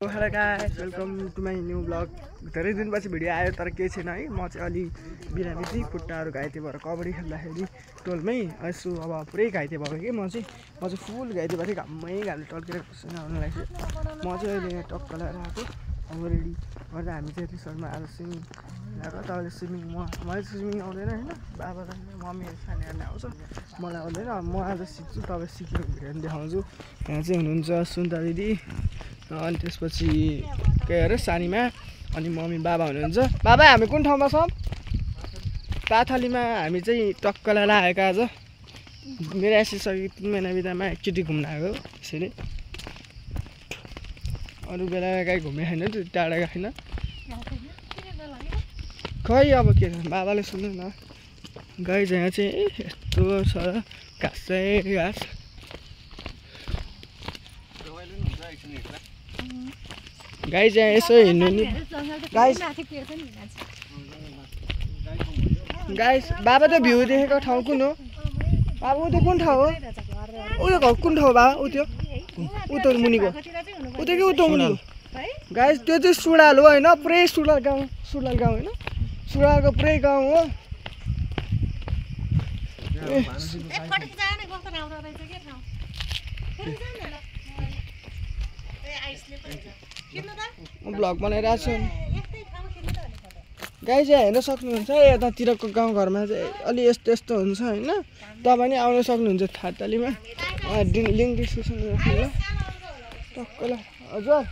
Hello guys, welcome to my new vlog. धेरै दिनपछि video आयो तर केही छैन है। म चाहिँ अलि बिरामी थिएँ, खुट्टाहरू घाइते भएर कबड्डी खेल्दाखेरि टोलमै यसो अब पुरै घाइते भयो कि म चाहिँ फुल घाइते भएको थिएँ। घामले टल्केर पसिना आउनु लाग्यो। म चाहिँ अहिले यहाँ टक्क लगाएर आएको। अब रेडी गर्दा हामी चाहिँ रिसोर्टमा आज स्विमिङ गएको। तपाईँले स्विमिङ मलाई स्विमिङ आउँदैन होइन, बाबालाई मम्मीहरू सानीहरूले आउँछ, मलाई आउँदैन। म आज सिक्छु, तपाईँ सिकेर भिडियो देखाउँछु। यहाँ चाहिँ हुनुहुन्छ सुन्ता दिदी, अनि त्यसपछि के अरे सानीमा, अनि मम्मी बाबा हुनुहुन्छ। बाबा हामी कुन ठाउँमा छौँ? पाथलीमा हामी चाहिँ टक्कलाई लागेको आज। मेरो आइसकिसक्यो 3 महिना बिदामा एकचोटि घुम्न आएको त्यसैले। अरू बेला कहीँ घुमे छैन, त्यो टाढा गएको छैन खै। अब के बाबाले सुन्नु न, गाई यहाँ चाहिँ यस्तो छ घाँसै घाँस। गाई चाहिँ यसो हिँड्नु नि गाइस। बाबा त भ्यू देखेको ठाउँ कुन हो बाबा? ऊ त्यो कुन ठाउँ हो? ऊ त्यो कुन ठाउँ बा? ऊ त्यो मुनिको, ऊ त्यो कि ऊ त्यो मुनिको गाइस? त्यो चाहिँ सुडाल हो होइन, पुरै सुडाल गाउँ होइन, सुडालको पुरै गाउँ हो। ब्लग बनाइरहेको छु गाई चाहिँ हेर्न सक्नुहुन्छ। यतातिरको गाउँघरमा चाहिँ अलि यस्तो हुन्छ होइन, तपाईँ नि आउन सक्नुहुन्छ थातलीमा। लिङ्क डिस्क्रिप्सनमा राख्नु टक्कला। हजुर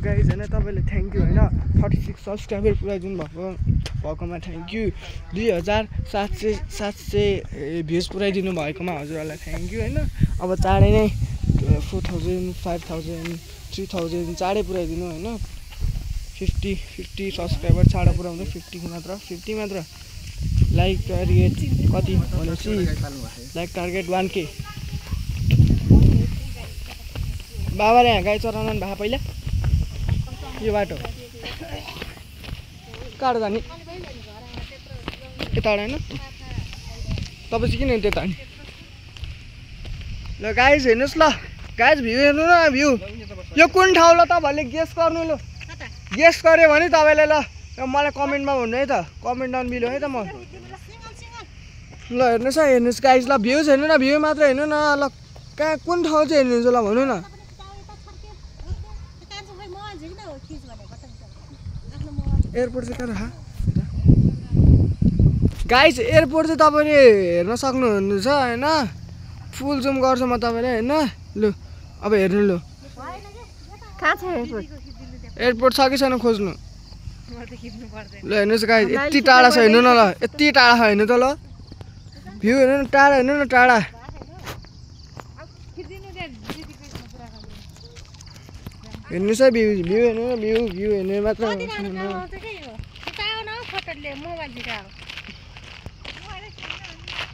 गाइज होइन, तपाईँले थ्याङ्क यू होइन, 36 सब्सक्राइबर पुऱ्याइदिनु भएकोमा थ्याङ्क यू। 2700 भ्युज पुऱ्याइदिनु भएकोमा हजुरहरूलाई थ्याङ्क यू होइन। अब चाँडै नै 4000 5000 3000 चाँडै पुऱ्याइदिनु होइन। 50 सब्सक्राइबर चाँडो पुऱ्याउनु। 50 मात्र। लाइक टार्गेट कति भनेपछि लाइक टार्गेट 1K। बाबाले यहाँ गाई चराउनु भएको पहिला यो बाटो कहाँ जाने? यता होइन, तपाईँ चाहिँ किन त्यता नि? ल गाइज हेर्नुहोस्, ल गाइज भ्यू हेर्नु न, भ्यू यो कुन ठाउँ ल? तपाईँहरूले गेस गर्नु। ल गेस गऱ्यो भने तपाईँले ल मलाई कमेन्टमा भन्नु है त, कमेन्ट डाउन बिलो है त। म ल हेर्नुहोस् गाइज, ल भ्युज हेर्नु न, भ्यू मात्र हेर्नु न। ल कहाँ कुन ठाउँ चाहिँ हेर्नुहुन्छ ल भन्नु न। एयरपोर्ट चाहिँ कहाँ रह गाइज? एयरपोर्ट चाहिँ तपाईँले हेर्न सक्नुहुन्छ होइन। फुल जुम गर्छु म तपाईँले होइन। लु अब हेर्नु। लु कहाँ छ एयरपोर्ट? एयरपोर्ट छ कि छैन खोज्नु। ल हेर्नुहोस् गाइज, यति टाढा छ, हेर्नु न। ल यति टाढा छ, हेर्नु त। ल भ्यू हेर्नु न, टाढा हेर्नु न, टाढा हेर्नुहोस् है। भ्यू हेर्नु न, भ्यू हेर्नु मात्र।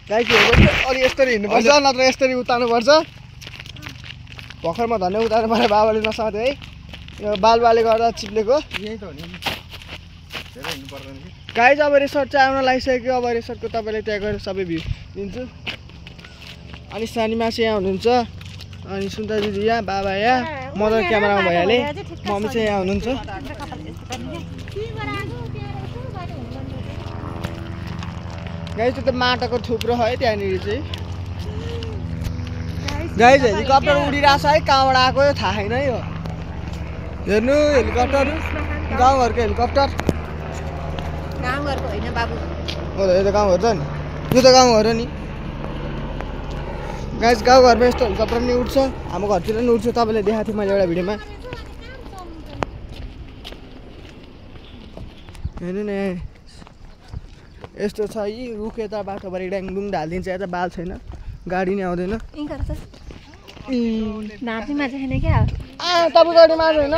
गाई के अलि यस्तरी हिँड्नुपर्छ, नत्र यस्तरी उतार्नुपर्छ। भर्खरमा धन्य उतार्नु पर्यो, बाबाले नसाथ्यो है। यो बालबाले गर्दा चिप्लेको। गाइज अब रिसोर्ट चाहिँ आउन लागिसक्यो। अब रिसोर्टको तपाईँले त्यहाँ गएर सबै भ्यू दिन्छु। अनि सानीमा चाहिँ यहाँ हुनुहुन्छ, अनि सुन्ता दिदी यहाँ, बाबा यहाँ, म त क्यामेरामा भइहालेँ, मम्मी चाहिँ यहाँ हुनुहुन्छ। गाइज त्यो त माटोको थुप्रो है त्यहाँनिर चाहिँ। गाइज हेलिकप्टर उडिरहेको छ है, कहाँबाट आएको यो थाहा छैन है। यो हेर्नु हेलिकप्टर, गाउँघरको हेलिकप्टर। गाउँघरको होइन बाबु, हो त यो त गाउँघर छ नि, यो त गाउँघर हो नि गाइज। गाउँघरमा यस्तो हेलिकप्टर नि उठ्छ, हाम्रो घरतिर नि उठ्छ। तपाईँले देखाएको थिएँ मैले एउटा भिडियोमा। हेर्नु न यस्तो छ यी रुख, यता बाटोभरि ड्याङडुङ ढालिदिन्छ। यता बाल छैन, गाडी नै आउँदैन। तपाईँ गाडी माझ होइन,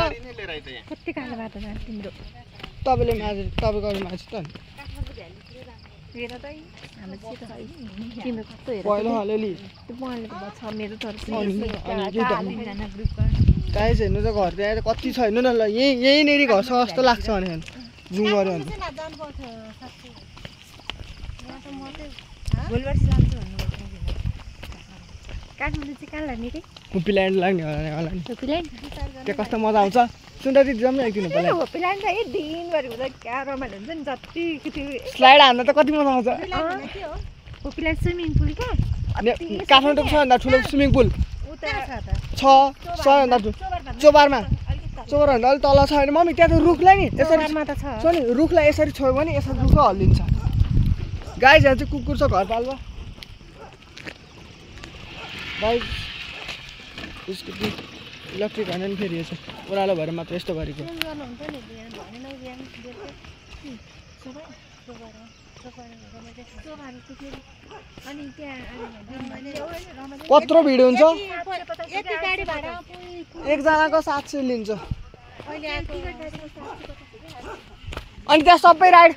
तपाईँले माझ, तपाईँ गाडी माझ त पहिलो अलिअलि। गाइज हेर्नु त घरतिर आएर कति छ हेर्नु न। ल यहीँनिर घर छ जस्तो लाग्छ भने जुम गऱ्यो भने। काठमाडौँ चाहिँ कहाँ लाग्ने रे होपील्यान्ड लाग्ने होला नि होपील्यान्ड त्यहाँ कस्तो मजा आउँछ सुन्दरी जाउँ न एकदिन पहिला होपील्यान्ड त दिनभरि हुँदा क्या रमाइलो हुन्छ नि जति स्लाइड हान्दा त कति मजा आउँछ होपील्यान्ड स्विमिङ पुल क्या काठमाडौँको सबभन्दा ठुलो स्विमिङ पुल छ सबभन्दा ठुलो चोबारमा चोबारभन्दा अलिक तल छ भने मम्मी त्यहाँ त रुखलाई नि यसरी छ नि रुखलाई यसरी छोयो भने यसरी रुख हल्लिन्छ गाई यहाँ चाहिँ कुकुर छ घरपालुवा गाई स्कुटी इलेक्ट्रिक होइन नि फेरि यसो ओह्रालो भएर मात्र यस्तो गरेको कत्रो भिड हुन्छ एकजनाको 700 लिन्छ अनि त्यहाँ सबै राइड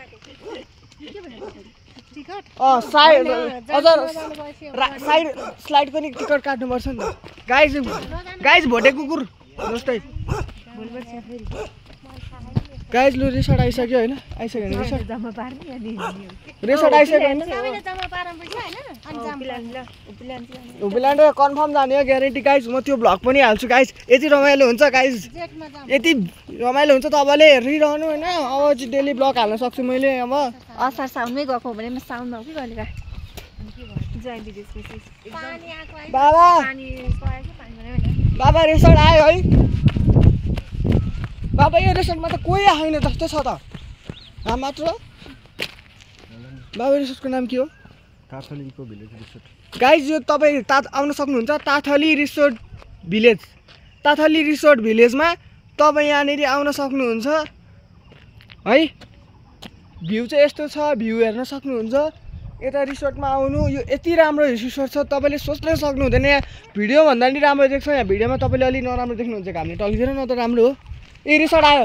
साइड अझ साइड स्लाइडको नि टिकट काट्नुपर्छ नि त गाइज भोटे कुकुर जस्तै गाइज लु रिसोर्ट आइसक्यो होइन आइसक्यो भने रिसोर्ट आइसक्यो होइन होपील्यान्ड कन्फर्म जाने हो ग्यारेन्टी गाइज म त्यो भ्लग पनि हाल्छु गाइज यति रमाइलो हुन्छ गाइज यति रमाइलो हुन्छ तपाईँले हेरिरहनु होइन अब चाहिँ डेली भ्लग हाल्न सक्छु मैले अब असार साउनमै गएको भने साउनमा हो कि कहिले बाबा रिसोर्ट आयो है बाबा यो रिसोर्टमा त कोही आएन जस्तो छ त यहाँ मात्र बाबा रिसोर्टको नाम के हो ताथली इको भिलेज रिसोर्ट गाइज यो तपाईँ आउन सक्नुहुन्छ ताथली रिसोर्ट भिलेज ताथली रिसोर्ट भिलेजमा तपाईँ यहाँनिर आउन सक्नुहुन्छ है भ्यू चाहिँ यस्तो छ भ्यू हेर्न सक्नुहुन्छ यता रिसोर्टमा आउनु यो यति राम्रो रिसोर्ट छ तपाईँले सोच्नै सक्नु हुँदैन यहाँ भिडियो भन्दा नि राम्रो देख्छ यहाँ भिडियोमा तपाईँले अलिक नराम्रो देख्नुहुन्छ घामले टल्किँदैन न त राम्रो हो ए रिसोर्ट आयो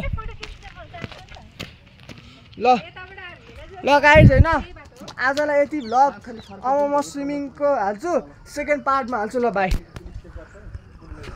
ल गाइज होइन आजलाई यति भ्लग अब म स्विमिङको हाल्छु सेकेन्ड पार्टमा हाल्छु ल बाई